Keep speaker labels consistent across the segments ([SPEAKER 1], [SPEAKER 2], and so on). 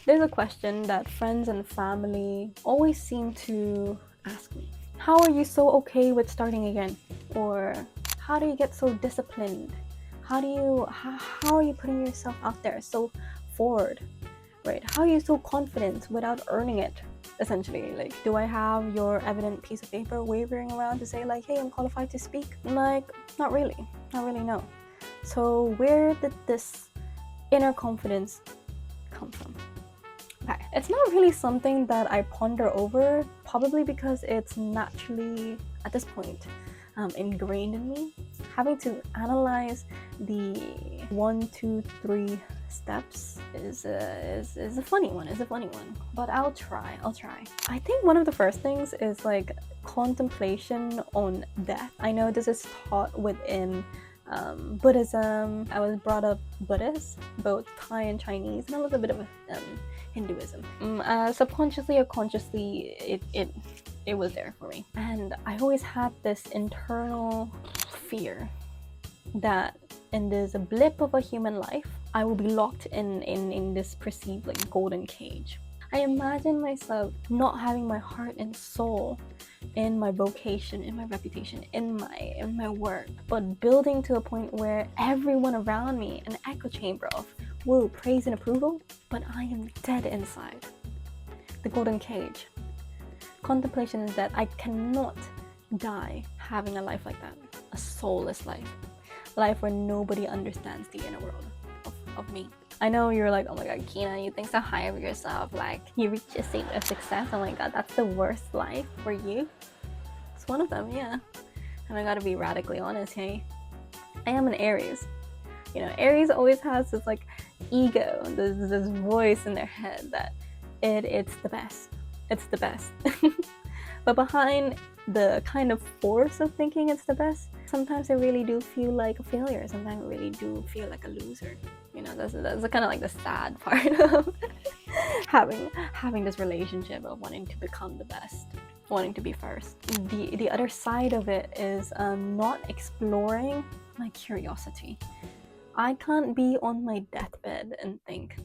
[SPEAKER 1] There's a question that friends and family always seem to ask me. How are you so okay with starting again? Or how do you get so disciplined? How are you putting yourself out there so forward? Right? How are you so confident without earning it? Essentially, like, do I have your evident piece of paper wavering around to say like, hey, I'm qualified to speak? Like, not really, no. So where did this inner confidence come from? Okay, it's not really something that I ponder over, probably because it's naturally, at this point, ingrained in me. Having to analyze the 1, 2, 3 steps is a funny one. But I'll try. I think one of the first things is like contemplation on death. I know this is taught within Buddhism. I was brought up Buddhist, both Thai and Chinese, and a little bit of Hinduism. Subconsciously or consciously, it was there for me. And I always had this internal fear that in this blip of a human life, I will be locked in this perceived like golden cage. I imagine myself not having my heart and soul in my vocation, in my reputation, in my work, but building to a point where everyone around me, an echo chamber of woo, praise and approval, but I am dead inside. The golden cage. Contemplation is that I cannot die having a life like that. A soulless life. Life where nobody understands the inner world of me. I know you're like, oh my god, Kina, you think so high of yourself, like you reach a state of success. Oh my god, that's the worst life for you. It's one of them, yeah. And I gotta be radically honest, hey. I am an Aries. You know, Aries always has this like ego, this voice in their head that it's the best. It's the best. But behind the kind of force of thinking it's the best, sometimes I really do feel like a failure. Sometimes I really do feel like a loser. You know, that's kind of like the sad part of having this relationship of wanting to become the best, wanting to be first. The other side of it is not exploring my curiosity. I can't be on my deathbed and think,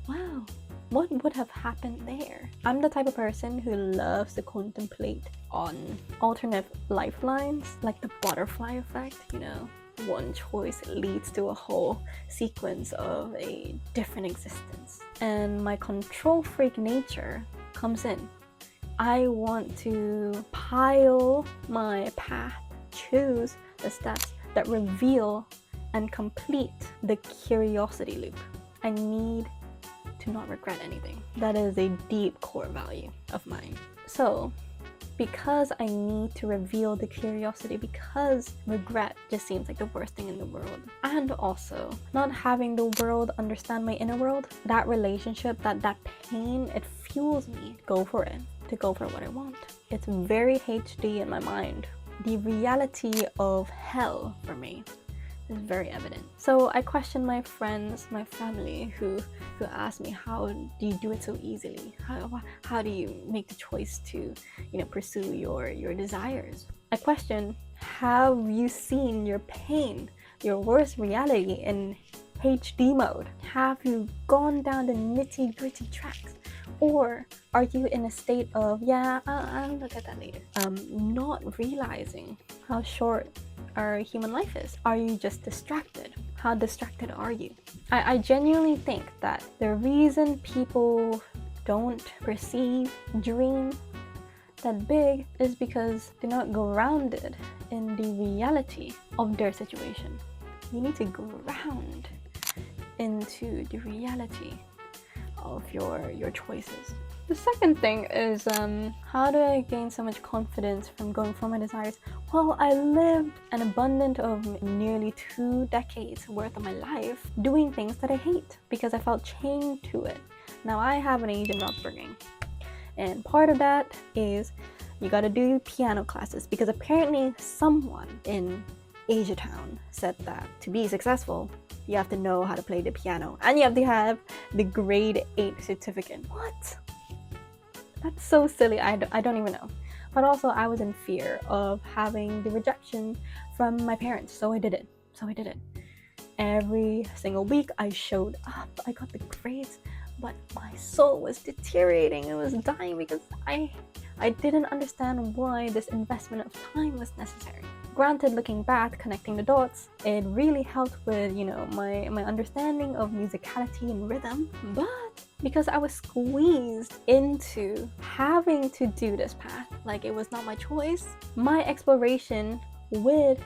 [SPEAKER 1] wow, what would have happened there? I'm the type of person who loves to contemplate on alternate lifelines, like the butterfly effect, you know? One choice leads to a whole sequence of a different existence. And my control freak nature comes in. I want to pile my path, choose the steps that reveal and complete the curiosity loop. I need to not regret anything. That is a deep core value of mine. So, because I need to reveal the curiosity, because regret just seems like the worst thing in the world, and also not having the world understand my inner world, that relationship, that pain, it fuels me to go for it, to go for what I want. It's very HD in my mind. The reality of hell for me is very evident. So I question my friends, my family, who ask me, how do you do it so easily? How do you make the choice to, you know, pursue your desires? I question, have you seen your pain, your worst reality in HD mode? Have you gone down the nitty-gritty tracks? Or are you in a state of, yeah, I'll look at that later? Not realizing how short our human life is. Are you just distracted? How distracted are you? I genuinely think that the reason people don't perceive, dream that big is because they're not grounded in the reality of their situation. You need to ground into the reality of your choices. The second thing is, how do I gain so much confidence from going for my desires? Well, I lived an abundant of nearly 2 decades worth of my life doing things that I hate because I felt chained to it. Now I have an Asian upbringing, and part of that is you gotta do piano classes because apparently someone in Asia Town said that to be successful, you have to know how to play the piano and you have to have the grade 8 certificate. What? That's so silly. I don't even know. But also I was in fear of having the rejection from my parents, so I did it. Every single week I showed up, I got the grades, but my soul was deteriorating. It was dying because I didn't understand why this investment of time was necessary. Granted, looking back, connecting the dots, it really helped with, my understanding of musicality and rhythm. But because I was squeezed into having to do this path, like it was not my choice, my exploration with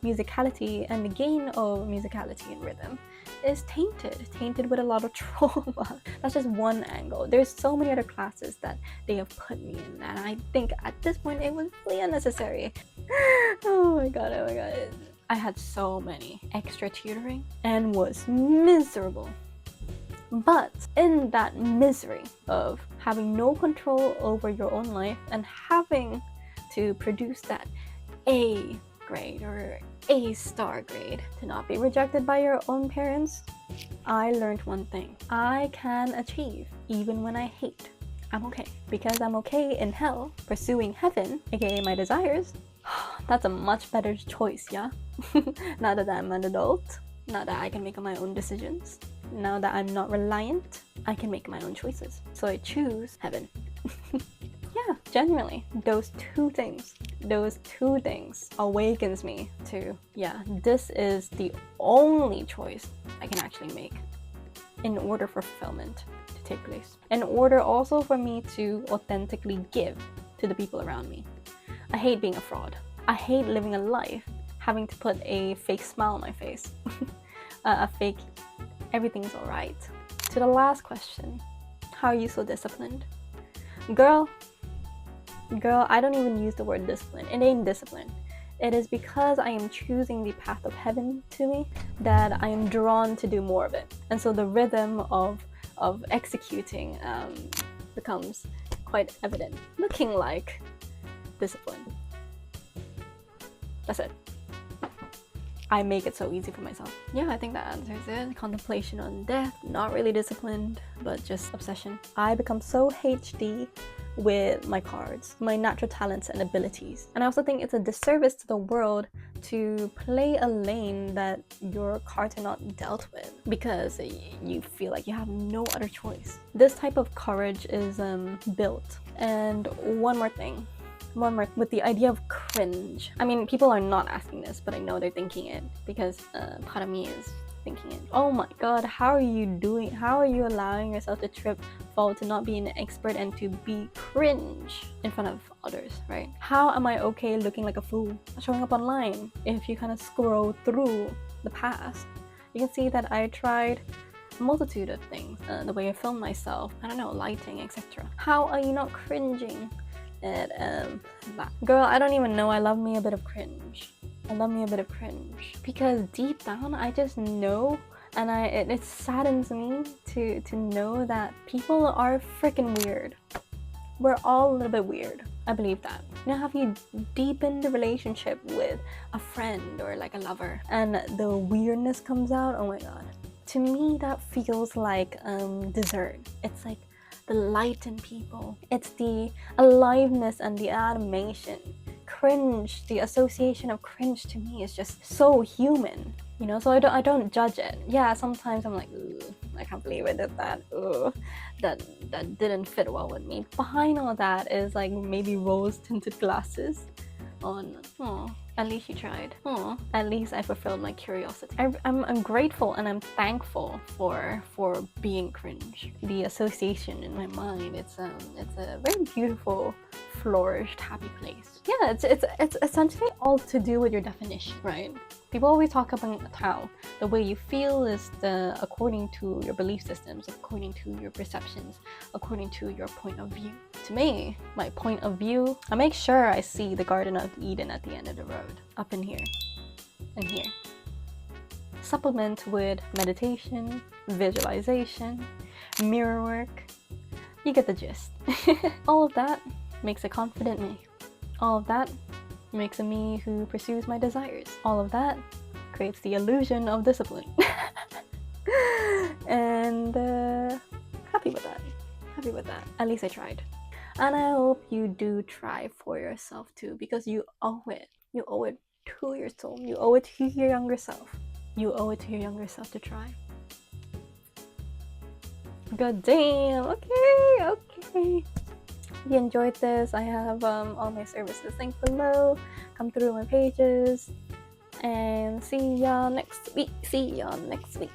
[SPEAKER 1] musicality and the gain of musicality and rhythm is tainted with a lot of trauma. That's just one angle. There's so many other classes that they have put me in, and I think at this point it was really unnecessary. Oh my god. I had so many extra tutoring and was miserable. But in that misery of having no control over your own life and having to produce that A grade or A star grade to not be rejected by your own parents, I learned one thing. I can achieve even when I hate. I'm okay. Because I'm okay in hell pursuing heaven, aka my desires. That's a much better choice, yeah? Now that I'm an adult, now that I can make my own decisions, now that I'm not reliant, I can make my own choices. So I choose heaven. Yeah, genuinely, those two things awakens me to, yeah, this is the only choice I can actually make in order for fulfillment to take place. In order also for me to authentically give to the people around me. I hate being a fraud. I hate living a life having to put a fake smile on my face. A fake, everything's alright. To the last question, how are you so disciplined? Girl, I don't even use the word discipline. It ain't discipline. It is because I am choosing the path of heaven to me that I am drawn to do more of it. And so the rhythm of executing becomes quite evident, looking like discipline. That's it. I make it so easy for myself. Yeah, I think that answers it. Contemplation on death, not really disciplined, but just obsession. I become so HD with my cards, my natural talents and abilities. And I also think it's a disservice to the world to play a lane that your cards are not dealt with because you feel like you have no other choice. This type of courage is built. And one more thing with the idea of cringe. I mean, people are not asking this, but I know they're thinking it because part of me is thinking it. Oh my god, how are you allowing yourself to fall to not be an expert and to be cringe in front of others, right? How am I okay looking like a fool showing up online? If you kind of scroll through the past, you can see that I tried a multitude of things. The way I film myself, I don't know, lighting, etc. How are you not cringing at that? Girl, I don't even know. I love me a bit of cringe. Because deep down I just know, and it saddens me to know that people are freaking weird. We're all a little bit weird. I believe that. You know, have you deepened the relationship with a friend or like a lover and the weirdness comes out? Oh my god. To me that feels like dessert. It's like the light in people. It's the aliveness and the animation. Cringe, the association of cringe to me is just so human, you know, so I don't judge it. Yeah, sometimes I'm like, ooh, I can't believe I did that. Ooh, that didn't fit well with me. Behind all that is like maybe rose tinted glasses on, oh, at least you tried. Oh, at least I fulfilled my curiosity. I'm grateful and I'm thankful for being cringe. The association in my mind, it's a very beautiful, flourished, happy place. Yeah, it's essentially all to do with your definition, right? People always talk about how the way you feel is according to your belief systems, according to your perceptions, according to your point of view. To me, my point of view, I make sure I see the Garden of Eden at the end of the road, up in here and here. Supplement with meditation, visualization, mirror work. You get the gist. All of that makes a confident me. All of that makes a me who pursues my desires. All of that creates the illusion of discipline. And happy with that. At least I tried. And I hope you do try for yourself too, because you owe it. You owe it to your soul. You owe it to your younger self. You owe it to your younger self to try. God damn. Okay. If you enjoyed this, I have all my services linked below. Come through my pages. And see y'all next week. See y'all next week.